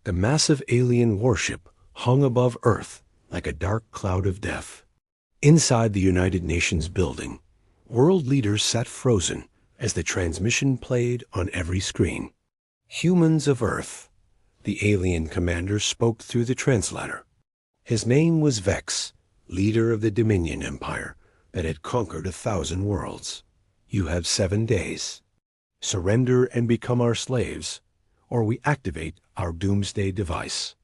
The massive alien warship hung above Earth like a dark cloud of death. Inside the United Nations building, world leaders sat frozen as the transmission played on every screen. Humans of Earth, the alien commander spoke through the translator. His name was Vex, leader of the Dominion Empire that had conquered 1,000 worlds. You have 7 days. Surrender and become our slaves, or we activate our Doomsday device.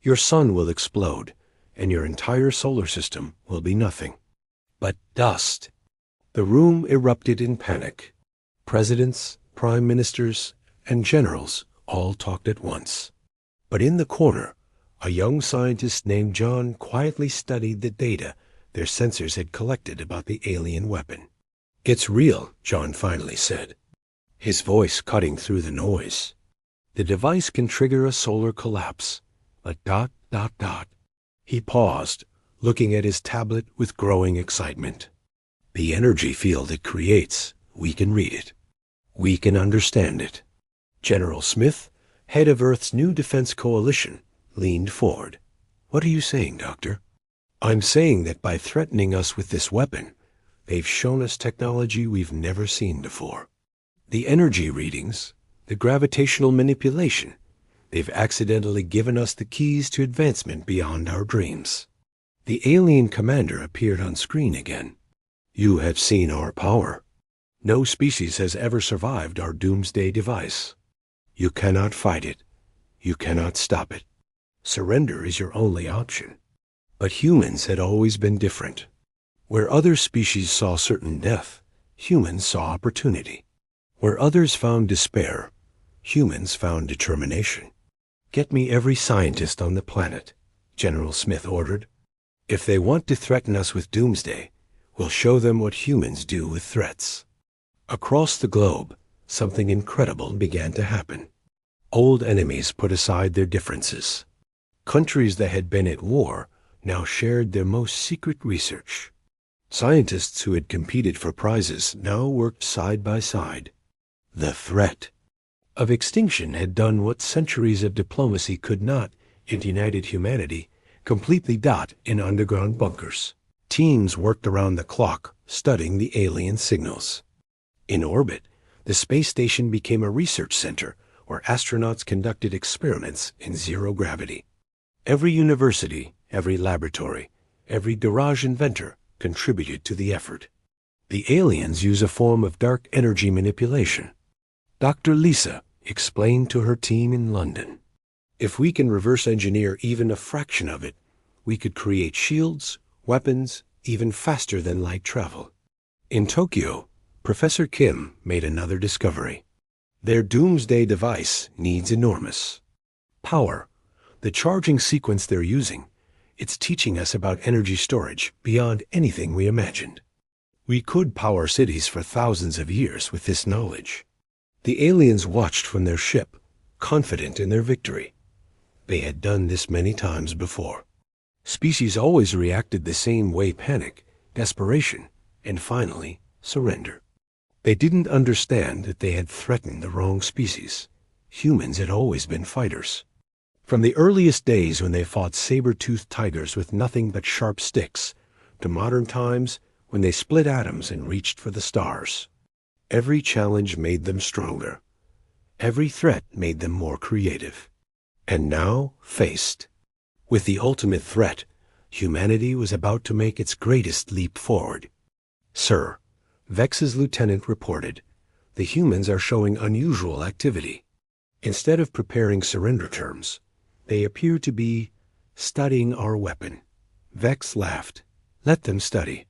Your sun will explode, and your entire solar system will be nothing but dust. The room erupted in panic. Presidents, prime ministers, and generals all talked at once. But in the corner, a young scientist named John quietly studied the data their sensors had collected about the alien weapon. "It's real," John finally said, his voice cutting through the noise. "The device can trigger a solar collapse, a ... He paused, looking at his tablet with growing excitement. "The energy field it creates, we can read it. We can understand it." General Smith, head of Earth's new defense coalition, leaned forward. "What are you saying, Doctor?" "I'm saying that by threatening us with this weapon, they've shown us technology we've never seen before. The energy readings, the gravitational manipulation, they've accidentally given us the keys to advancement beyond our dreams." The alien commander appeared on screen again. "You have seen our power. No species has ever survived our Doomsday device. You cannot fight it. You cannot stop it. Surrender is your only option." But humans had always been different. Where other species saw certain death, humans saw opportunity. Where others found despair, humans found determination. "Get me every scientist on the planet," General Smith ordered. "If they want to threaten us with Doomsday, we'll show them what humans do with threats." Across the globe, something incredible began to happen. Old enemies put aside their differences. Countries that had been at war now shared their most secret research. Scientists who had competed for prizes now worked side by side. The threat of extinction had done what centuries of diplomacy could not, in united humanity, completely dot in underground bunkers. Teams worked around the clock, studying the alien signals. In orbit, the space station became a research center where astronauts conducted experiments in zero gravity. Every university, every laboratory, every garage inventor contributed to the effort. The aliens use a form of dark energy manipulation. Dr. Lisa explained to her team in London. "If we can reverse engineer even a fraction of it, we could create shields, weapons, even faster than light travel." In Tokyo, Professor Kim made another discovery. Their Doomsday device needs enormous power. The charging sequence they're using, it's teaching us about energy storage beyond anything we imagined. We could power cities for thousands of years with this knowledge. The aliens watched from their ship, confident in their victory. They had done this many times before. Species always reacted the same way: panic, desperation, and finally, surrender. They didn't understand that they had threatened the wrong species. Humans had always been fighters. From the earliest days when they fought saber-toothed tigers with nothing but sharp sticks, to modern times when they split atoms and reached for the stars. Every challenge made them stronger. Every threat made them more creative. And now, faced with the ultimate threat, humanity was about to make its greatest leap forward. "Sir," Vex's lieutenant reported, "the humans are showing unusual activity. Instead of preparing surrender terms, they appear to be studying our weapon." Vex laughed. "Let them study.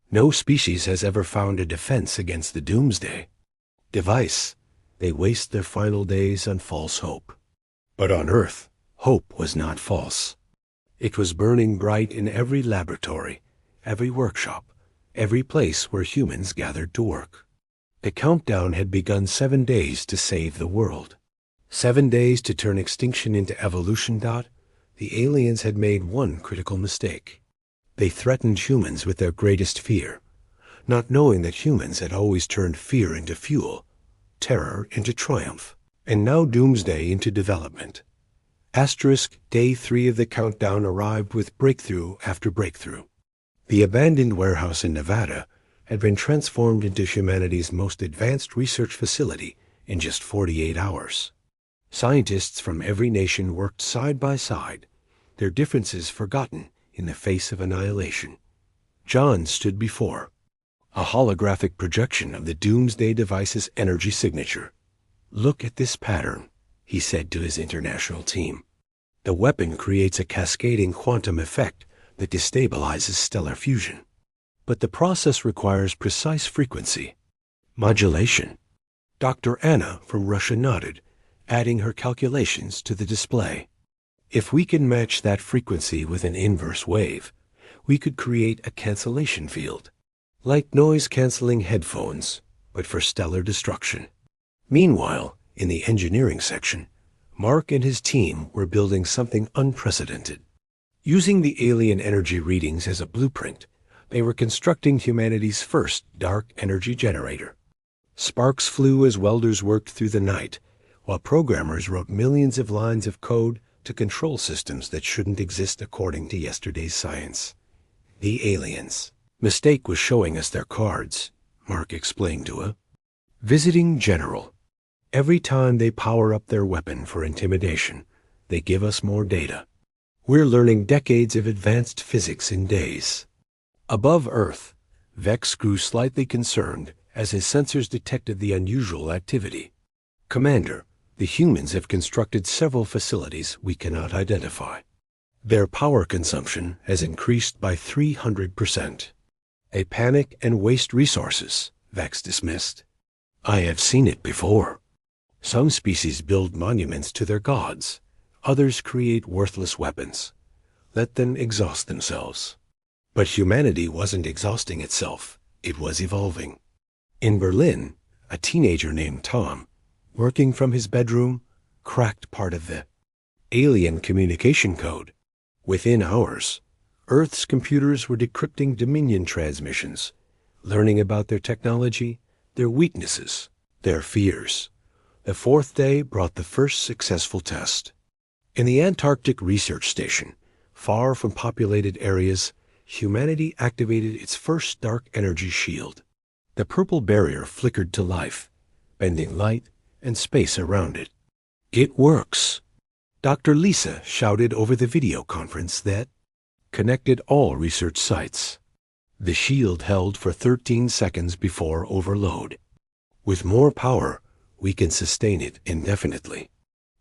No species has ever found a defense against the Doomsday device. They waste their final days on false hope." But on Earth, hope was not false. It was burning bright in every laboratory, every workshop, every place where humans gathered to work. The countdown had begun 7 days to save the world. 7 days to turn extinction into evolution. The aliens had made one critical mistake. They threatened humans with their greatest fear, not knowing that humans had always turned fear into fuel, terror into triumph, and now Doomsday into development. Asterisk, day 3 of the countdown arrived with breakthrough after breakthrough. The abandoned warehouse in Nevada had been transformed into humanity's most advanced research facility in just 48 hours. Scientists from every nation worked side by side, their differences forgotten in the face of annihilation. John stood before a holographic projection of the Doomsday device's energy signature. "Look at this pattern," he said to his international team. "The weapon creates a cascading quantum effect that destabilizes stellar fusion. But the process requires precise frequency modulation." Dr. Anna from Russia nodded, adding her calculations to the display. "If we can match that frequency with an inverse wave, we could create a cancellation field, like noise-canceling headphones, but for stellar destruction." Meanwhile, in the engineering section, Mark and his team were building something unprecedented. Using the alien energy readings as a blueprint, they were constructing humanity's first dark energy generator. Sparks flew as welders worked through the night, while programmers wrote millions of lines of code to control systems that shouldn't exist according to yesterday's science. "The aliens. Mistake was showing us their cards," Mark explained to her. "Visiting General. Every time they power up their weapon for intimidation, they give us more data. We're learning decades of advanced physics in days." Above Earth, Vex grew slightly concerned as his sensors detected the unusual activity. "Commander, the humans have constructed several facilities we cannot identify. Their power consumption has increased by 300%. A panic and waste resources," Vex dismissed. "I have seen it before. Some species build monuments to their gods. Others create worthless weapons. Let them exhaust themselves." But humanity wasn't exhausting itself. It was evolving. In Berlin, a teenager named Tom, working from his bedroom, cracked part of the alien communication code. Within hours, Earth's computers were decrypting Dominion transmissions, learning about their technology, their weaknesses, their fears. The 4th day brought the first successful test. In the Antarctic Research Station, far from populated areas, humanity activated its first dark energy shield. The purple barrier flickered to life, bending light and space around it. "It works!" Dr. Lisa shouted over the video conference that connected all research sites. The shield held for 13 seconds before overload. "With more power, we can sustain it indefinitely."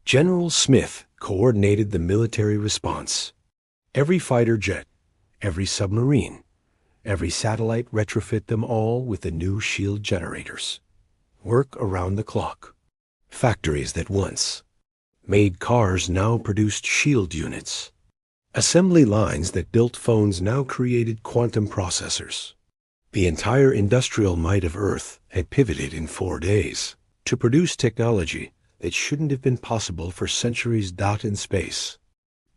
General Smith coordinated the military response. Every fighter jet, every submarine, every satellite retrofit them all with the new shield generators. Work around the clock. Factories that once made cars now produced shield units. Assembly lines that built phones now created quantum processors. The entire industrial might of Earth had pivoted in 4 days to produce technology that shouldn't have been possible for centuries. In space,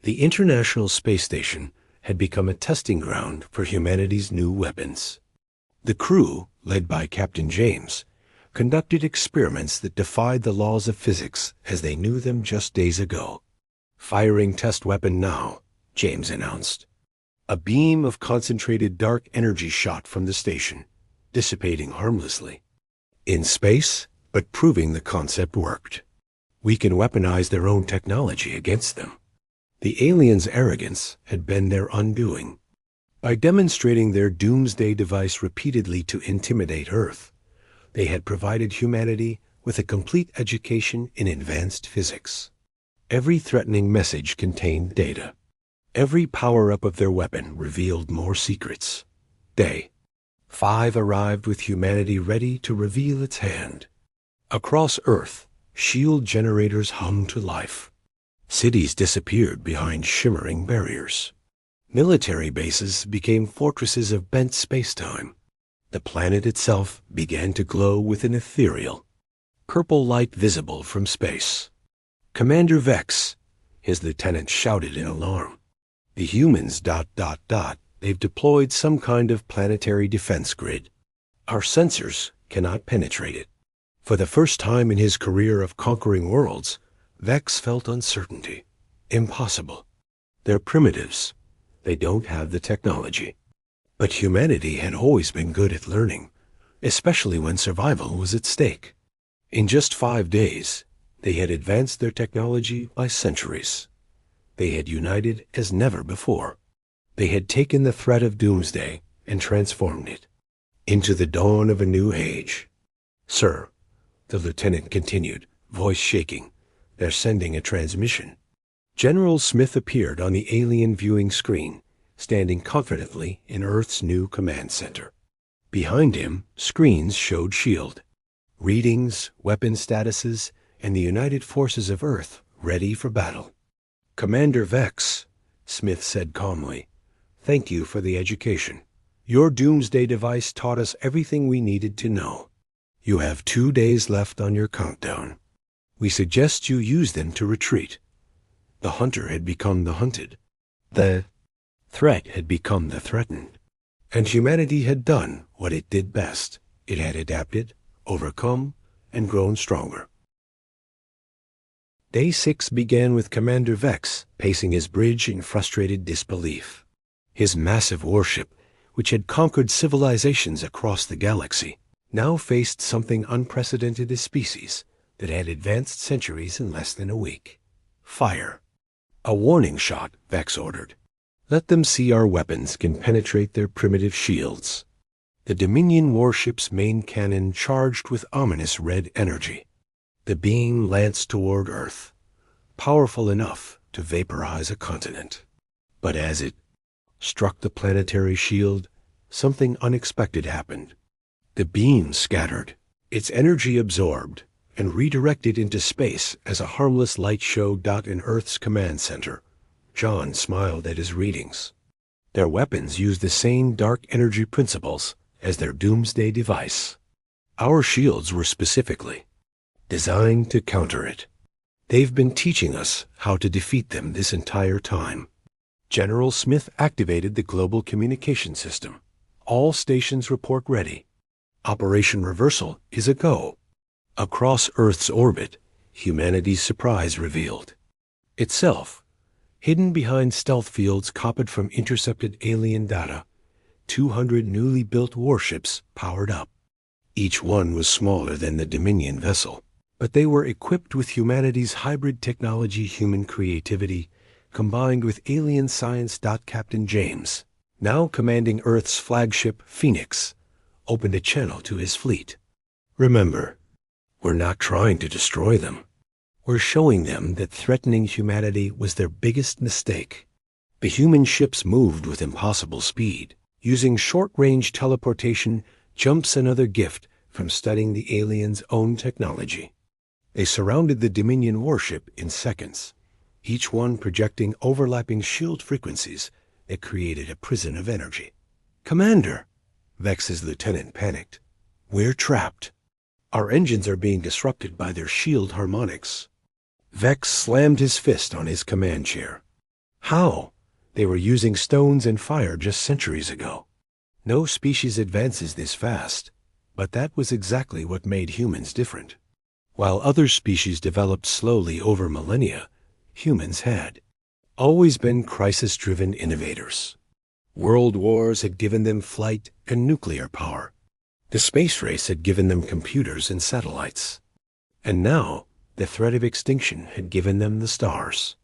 the International Space Station had become a testing ground for humanity's new weapons. The crew, led by Captain James, conducted experiments that defied the laws of physics as they knew them just days ago. "Firing test weapon now," James announced. A beam of concentrated dark energy shot from the station, dissipating harmlessly. In space, but proving the concept worked. We can weaponize their own technology against them. The aliens' arrogance had been their undoing. By demonstrating their Doomsday device repeatedly to intimidate Earth, they had provided humanity with a complete education in advanced physics. Every threatening message contained data. Every power-up of their weapon revealed more secrets. Day 5 arrived with humanity ready to reveal its hand. Across Earth, shield generators hummed to life. Cities disappeared behind shimmering barriers. Military bases became fortresses of bent space-time. The planet itself began to glow with an ethereal, purple light visible from space. "Commander Vex," his lieutenant shouted in alarm. "The humans... They've deployed some kind of planetary defense grid. Our sensors cannot penetrate it." For the first time in his career of conquering worlds, Vex felt uncertainty. Impossible. They're primitives. They don't have the technology. But humanity had always been good at learning, especially when survival was at stake. In just 5 days, they had advanced their technology by centuries. They had united as never before. They had taken the threat of Doomsday and transformed it into the dawn of a new age. Sir, the lieutenant continued, voice shaking, they're sending a transmission. General Smith appeared on the alien viewing screen, standing confidently in Earth's new command center. Behind him, screens showed S.H.I.E.L.D. readings, weapon statuses, and the united forces of Earth ready for battle. Commander Vex, Smith said calmly, thank you for the education. Your Doomsday device taught us everything we needed to know. You have 2 days left on your countdown. We suggest you use them to retreat. The hunter had become the hunted. The threat had become the threatened. And humanity had done what it did best. It had adapted, overcome, and grown stronger. Day 6 began with Commander Vex pacing his bridge in frustrated disbelief. His massive warship, which had conquered civilizations across the galaxy, now faced something unprecedented as species that had advanced centuries in less than a week. Fire. A warning shot, Vex ordered. Let them see our weapons can penetrate their primitive shields. The Dominion warship's main cannon charged with ominous red energy. The beam lanced toward Earth, powerful enough to vaporize a continent. But as it struck the planetary shield, something unexpected happened. The beam scattered, its energy absorbed, and redirected into space as a harmless light showed in Earth's command center. John smiled at his readings. Their weapons used the same dark energy principles as their Doomsday device. Our shields were specifically designed to counter it. They've been teaching us how to defeat them this entire time. General Smith activated the global communication system. All stations report ready. Operation Reversal is a go. Across Earth's orbit, humanity's surprise revealed itself. Hidden behind stealth fields copied from intercepted alien data, 200 newly built warships powered up. Each one was smaller than the Dominion vessel, but they were equipped with humanity's hybrid technology, human creativity, combined with alien science. Captain James, now commanding Earth's flagship Phoenix, opened a channel to his fleet. Remember, we're not trying to destroy them. We're showing them that threatening humanity was their biggest mistake. The human ships moved with impossible speed, using short-range teleportation, jumps another gift from studying the aliens' own technology. They surrounded the Dominion warship in seconds, each one projecting overlapping shield frequencies that created a prison of energy. Commander, Vex's lieutenant panicked. We're trapped. Our engines are being disrupted by their shield harmonics. Vex slammed his fist on his command chair. How? They were using stones and fire just centuries ago. No species advances this fast, but that was exactly what made humans different. While other species developed slowly over millennia, humans had always been crisis-driven innovators. World wars had given them flight and nuclear power. The space race had given them computers and satellites. And now, the threat of extinction had given them the stars.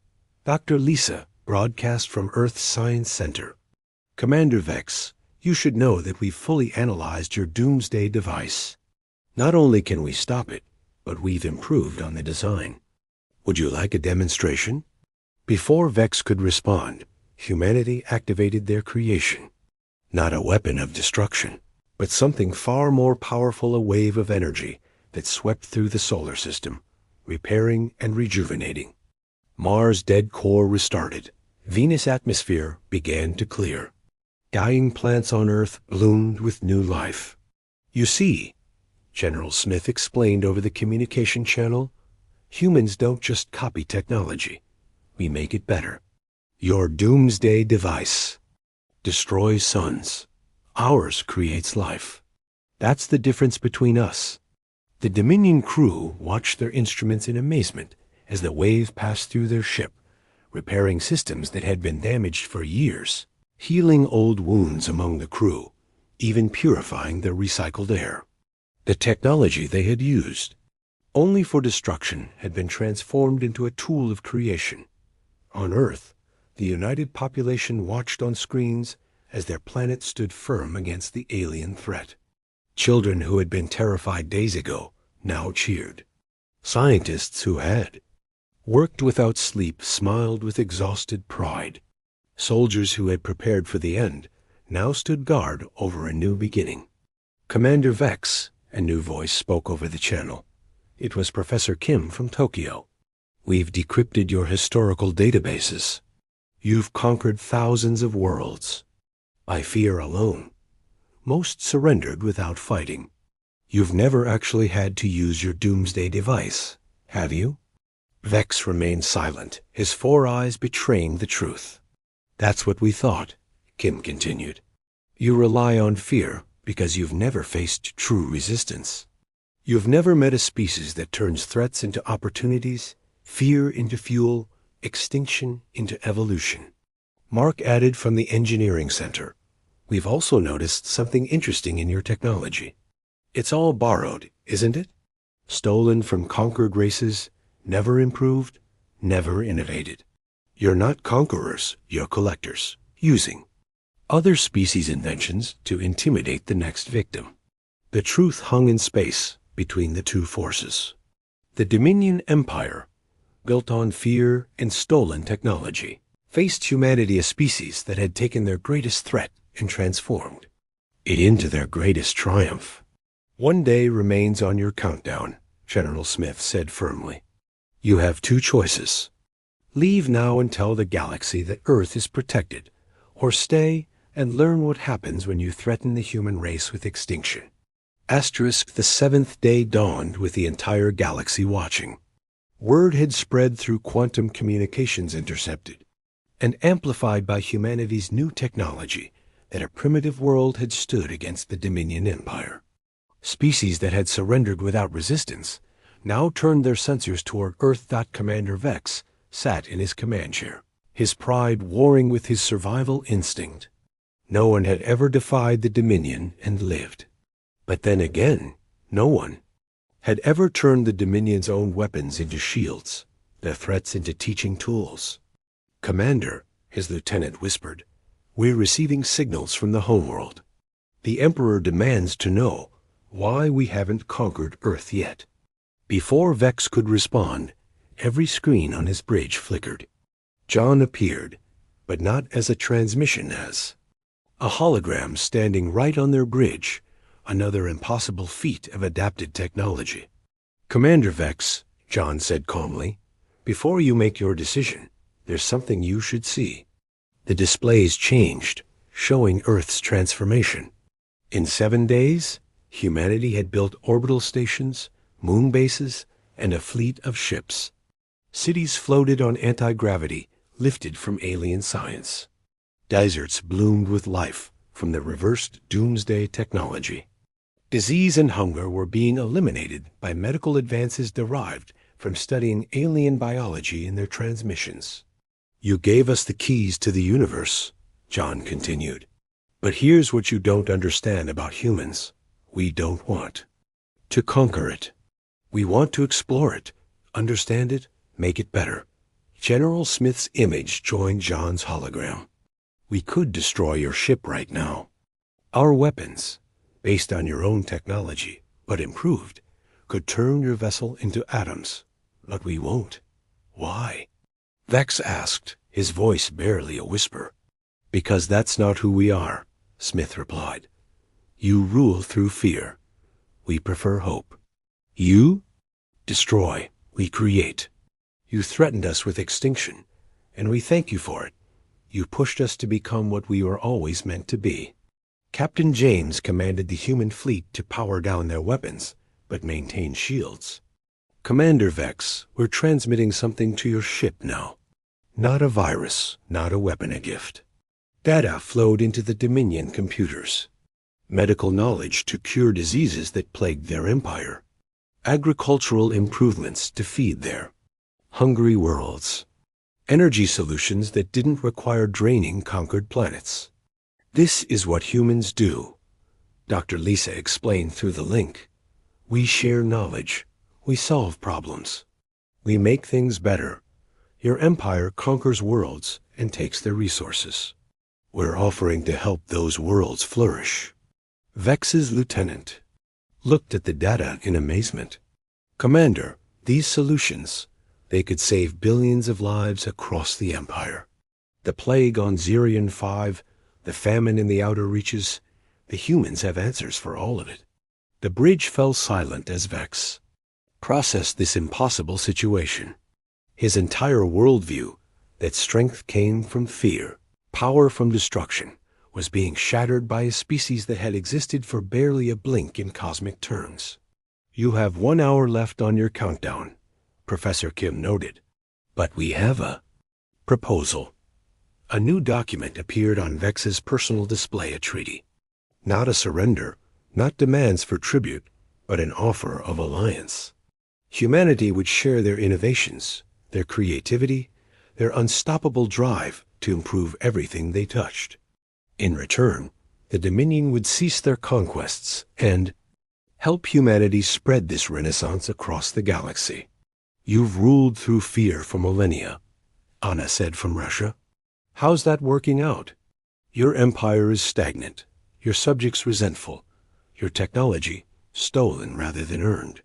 Dr. Lisa broadcast from Earth's Science Center. Commander Vex, you should know that we've fully analyzed your Doomsday device. Not only can we stop it, but we've improved on the design. Would you like a demonstration? Before Vex could respond, humanity activated their creation. Not a weapon of destruction, but something far more powerful, a wave of energy that swept through the solar system, repairing and rejuvenating. Mars' dead core restarted. Venus' atmosphere began to clear. Dying plants on Earth bloomed with new life. You see, General Smith explained over the communication channel, humans don't just copy technology. We make it better. Your Doomsday device destroys suns. Ours creates life. That's the difference between us. The Dominion crew watched their instruments in amazement as the wave passed through their ship, repairing systems that had been damaged for years, healing old wounds among the crew, even purifying their recycled air. The technology they had used, only for destruction, had been transformed into a tool of creation. On Earth, the united population watched on screens as their planet stood firm against the alien threat. Children who had been terrified days ago now cheered. Scientists who had worked without sleep smiled with exhausted pride. Soldiers who had prepared for the end now stood guard over a new beginning. Commander Vex, a new voice spoke over the channel. It was Professor Kim from Tokyo. We've decrypted your historical databases. You've conquered thousands of worlds. By fear alone. Most surrendered without fighting. You've never actually had to use your Doomsday device, have you? Vex remained silent, his 4 eyes betraying the truth. That's what we thought, Kim continued. You rely on fear because you've never faced true resistance. You've never met a species that turns threats into opportunities, fear into fuel, extinction into evolution. Mark added from the engineering center. We've also noticed something interesting in your technology. It's all borrowed, isn't it? Stolen from conquered races, never improved, never innovated. You're not conquerors, you're collectors, using other species' inventions to intimidate the next victim. The truth hung in space between the two forces. The Dominion Empire, built on fear and stolen technology, faced humanity, a species that had taken their greatest threat and transformed it into their greatest triumph. One day remains on your countdown, General Smith said firmly. You have 2 choices. Leave now and tell the galaxy that Earth is protected, or stay and learn what happens when you threaten the human race with extinction. The 7th day dawned with the entire galaxy watching. Word had spread through quantum communications intercepted and amplified by humanity's new technology that a primitive world had stood against the Dominion Empire. Species that had surrendered without resistance now turned their sensors toward Earth. Commander Vex sat in his command chair, his pride warring with his survival instinct. No one had ever defied the Dominion and lived. But then again, no one had ever turned the Dominion's own weapons into shields, their threats into teaching tools. Commander, his lieutenant whispered, we're receiving signals from the homeworld. The Emperor demands to know why we haven't conquered Earth yet. Before Vex could respond, every screen on his bridge flickered. John appeared, but not as a transmission, as a hologram standing right on their bridge, another impossible feat of adapted technology. Commander Vex, John said calmly, before you make your decision, there's something you should see. The displays changed, showing Earth's transformation. In 7 days, humanity had built orbital stations, moon bases, and a fleet of ships. Cities floated on anti-gravity, lifted from alien science. Deserts bloomed with life from the reversed Doomsday technology. Disease and hunger were being eliminated by medical advances derived from studying alien biology in their transmissions. You gave us the keys to the universe, John continued. But here's what you don't understand about humans. We don't want to conquer it. We want to explore it, understand it, make it better. General Smith's image joined John's hologram. We could destroy your ship right now. Our weapons, based on your own technology, but improved, could turn your vessel into atoms. But we won't. Why? Vex asked, his voice barely a whisper. Because that's not who we are, Smith replied. You rule through fear. We prefer hope. You destroy, we create. You threatened us with extinction, and we thank you for it. You pushed us to become what we were always meant to be. Captain James commanded the human fleet to power down their weapons, but maintain shields. Commander Vex, we're transmitting something to your ship now. Not a virus, not a weapon, a gift. Data flowed into the Dominion computers. Medical knowledge to cure diseases that plagued their empire. Agricultural improvements to feed their hungry worlds. Energy solutions that didn't require draining conquered planets. This is what humans do, Dr. Lisa explained through the link. We share knowledge. We solve problems. We make things better. Your empire conquers worlds and takes their resources. We're offering to help those worlds flourish. Vex's lieutenant looked at the data in amazement. Commander, these solutions, they could save billions of lives across the empire. The plague on Zirion 5, the famine in the outer reaches, the humans have answers for all of it. The bridge fell silent as Vex processed this impossible situation. His entire worldview, that strength came from fear, power from destruction, was being shattered by a species that had existed for barely a blink in cosmic terms. You have 1 hour left on your countdown, Professor Kim noted. But we have a proposal. A new document appeared on Vex's personal display, a treaty. Not a surrender, not demands for tribute, but an offer of alliance. Humanity would share their innovations, their creativity, their unstoppable drive to improve everything they touched. In return, the Dominion would cease their conquests and help humanity spread this renaissance across the galaxy. You've ruled through fear for millennia, Anna said from Russia. How's that working out? Your empire is stagnant, your subjects resentful, your technology stolen rather than earned.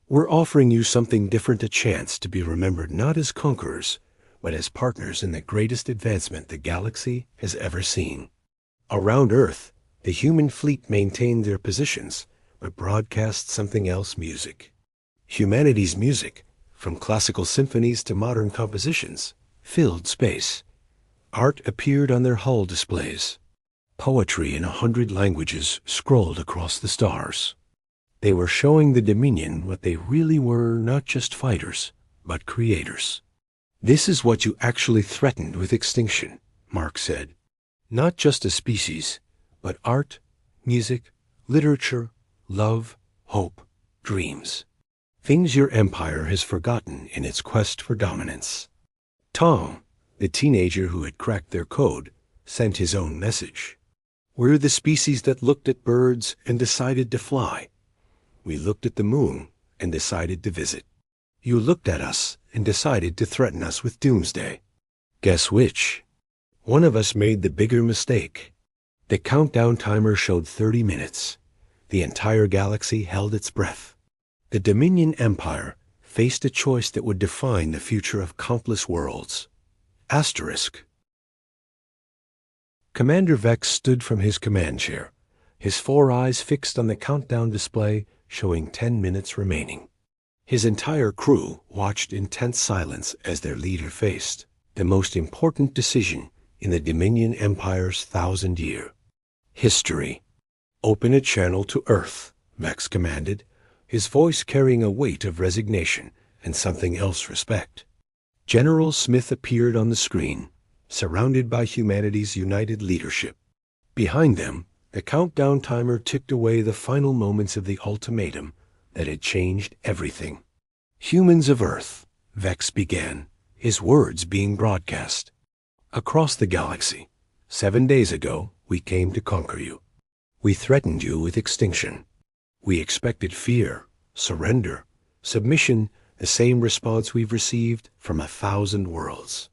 We're offering you something different, a chance to be remembered not as conquerors, but as partners in the greatest advancement the galaxy has ever seen. Around Earth, the human fleet maintained their positions, but broadcast something else: music. Humanity's music, from classical symphonies to modern compositions, filled space. Art appeared on their hull displays. Poetry in 100 languages scrolled across the stars. They were showing the Dominion what they really were: not just fighters, but creators. This is what you actually threatened with extinction, Mark said. Not just a species, but art, music, literature, love, hope, dreams. Things your empire has forgotten in its quest for dominance. Tom, the teenager who had cracked their code, sent his own message. We're the species that looked at birds and decided to fly. We looked at the moon and decided to visit. You looked at us and decided to threaten us with Doomsday. Guess which? One of us made the bigger mistake. The countdown timer showed 30 minutes. The entire galaxy held its breath. The Dominion Empire faced a choice that would define the future of countless worlds. Asterisk. Commander Vex stood from his command chair, his 4 eyes fixed on the countdown display showing 10 minutes remaining. His entire crew watched in tense silence as their leader faced the most important decision in the Dominion Empire's 1,000-year history. Open a channel to Earth, Vex commanded, his voice carrying a weight of resignation and something else: respect. General Smith appeared on the screen, surrounded by humanity's united leadership. Behind them, the countdown timer ticked away the final moments of the ultimatum that had changed everything. Humans of Earth, Vex began, his words being broadcast. Across the galaxy, 7 days ago, we came to conquer you. We threatened you with extinction. We expected fear, surrender, submission, the same response we've received from 1,000 worlds.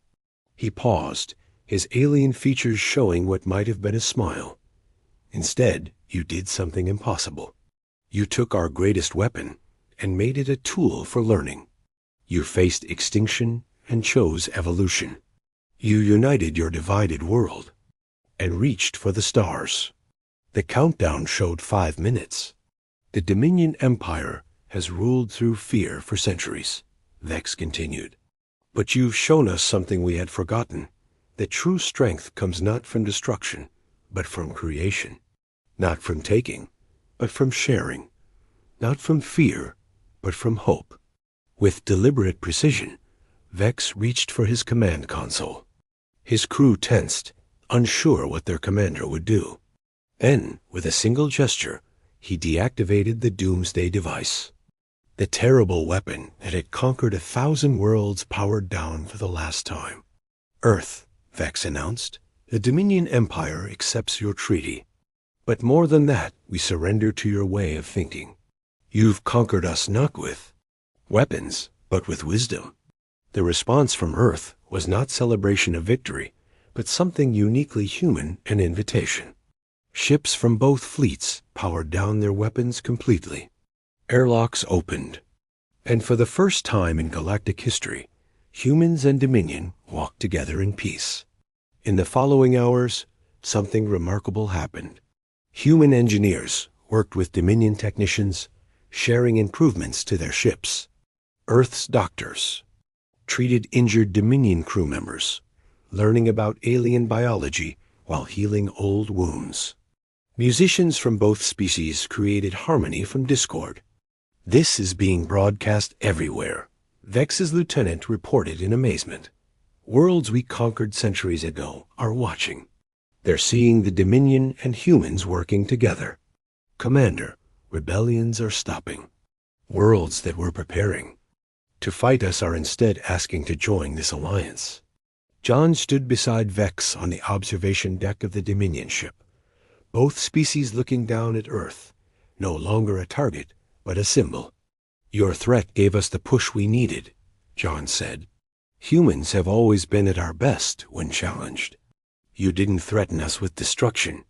He paused, his alien features showing what might have been a smile. Instead, you did something impossible. You took our greatest weapon and made it a tool for learning. You faced extinction and chose evolution. You united your divided world and reached for the stars. The countdown showed 5 minutes. The Dominion Empire has ruled through fear for centuries, Vex continued. But you've shown us something we had forgotten, that true strength comes not from destruction, but from creation. Not from taking, but from sharing. Not from fear, but from hope. With deliberate precision, Vex reached for his command console. His crew tensed, unsure what their commander would do. Then, with a single gesture, he deactivated the Doomsday device. The terrible weapon that had conquered 1,000 worlds powered down for the last time. Earth, Vex announced. The Dominion Empire accepts your treaty. But more than that, we surrender to your way of thinking. You've conquered us not with weapons, but with wisdom. The response from Earth was not celebration of victory, but something uniquely human, an invitation. Ships from both fleets powered down their weapons completely. Airlocks opened. And for the first time in galactic history, humans and Dominion walked together in peace. In the following hours, something remarkable happened. Human engineers worked with Dominion technicians, sharing improvements to their ships. Earth's doctors treated injured Dominion crew members, learning about alien biology while healing old wounds. Musicians from both species created harmony from discord. This is being broadcast everywhere, Vex's lieutenant reported in amazement. Worlds we conquered centuries ago are watching. They're seeing the Dominion and humans working together. Commander, rebellions are stopping. Worlds that were preparing to fight us are instead asking to join this alliance. John stood beside Vex on the observation deck of the Dominion ship, both species looking down at Earth, no longer a target, but a symbol. Your threat gave us the push we needed, John said. Humans have always been at our best when challenged. You didn't threaten us with destruction.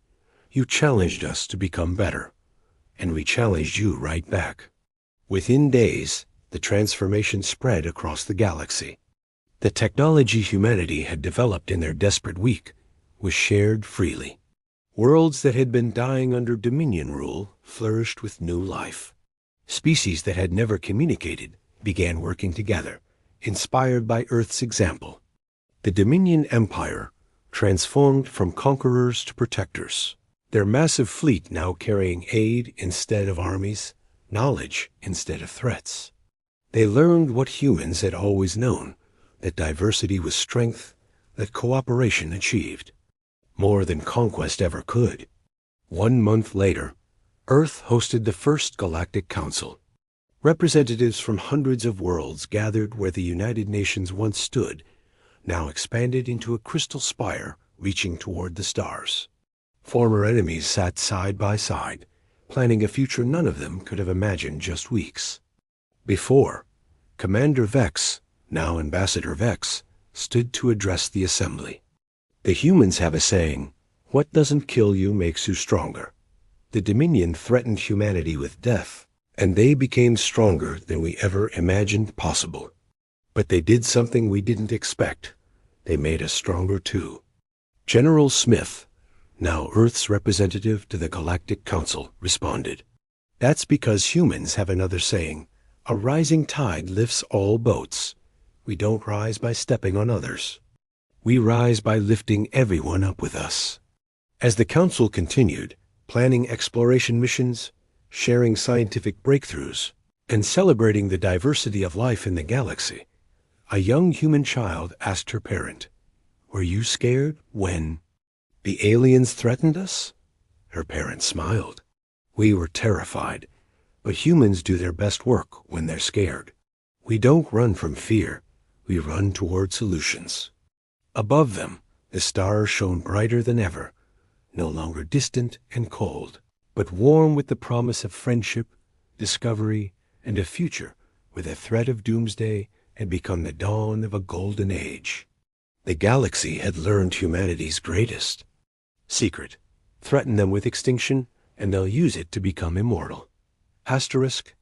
You challenged us to become better. And we challenged you right back. Within days, the transformation spread across the galaxy. The technology humanity had developed in their desperate week was shared freely. Worlds that had been dying under Dominion rule flourished with new life. Species that had never communicated began working together, inspired by Earth's example. The Dominion Empire transformed from conquerors to protectors, their massive fleet now carrying aid instead of armies, knowledge instead of threats. They learned what humans had always known, that diversity was strength, that cooperation achieved more than conquest ever could. 1 month later, Earth hosted the first Galactic Council. Representatives from hundreds of worlds gathered where the United Nations once stood, now expanded into a crystal spire reaching toward the stars. Former enemies sat side by side, planning a future none of them could have imagined just weeks before. Commander Vex, now Ambassador Vex, stood to address the assembly. The humans have a saying, "What doesn't kill you makes you stronger." The Dominion threatened humanity with death, and they became stronger than we ever imagined possible. But they did something we didn't expect. They made us stronger too. General Smith, now Earth's representative to the Galactic Council, responded. That's because humans have another saying, "A rising tide lifts all boats." We don't rise by stepping on others. We rise by lifting everyone up with us. As the Council continued, planning exploration missions, sharing scientific breakthroughs, and celebrating the diversity of life in the galaxy, a young human child asked her parent, "Were you scared when the aliens threatened us?" Her parent smiled. "We were terrified, but humans do their best work when they're scared. We don't run from fear, we run toward solutions." Above them, the stars shone brighter than ever, no longer distant and cold, but warm with the promise of friendship, discovery, and a future where the threat of Doomsday had become the dawn of a golden age. The galaxy had learned humanity's greatest secret. Threaten them with extinction, and they'll use it to become immortal. Asterisk,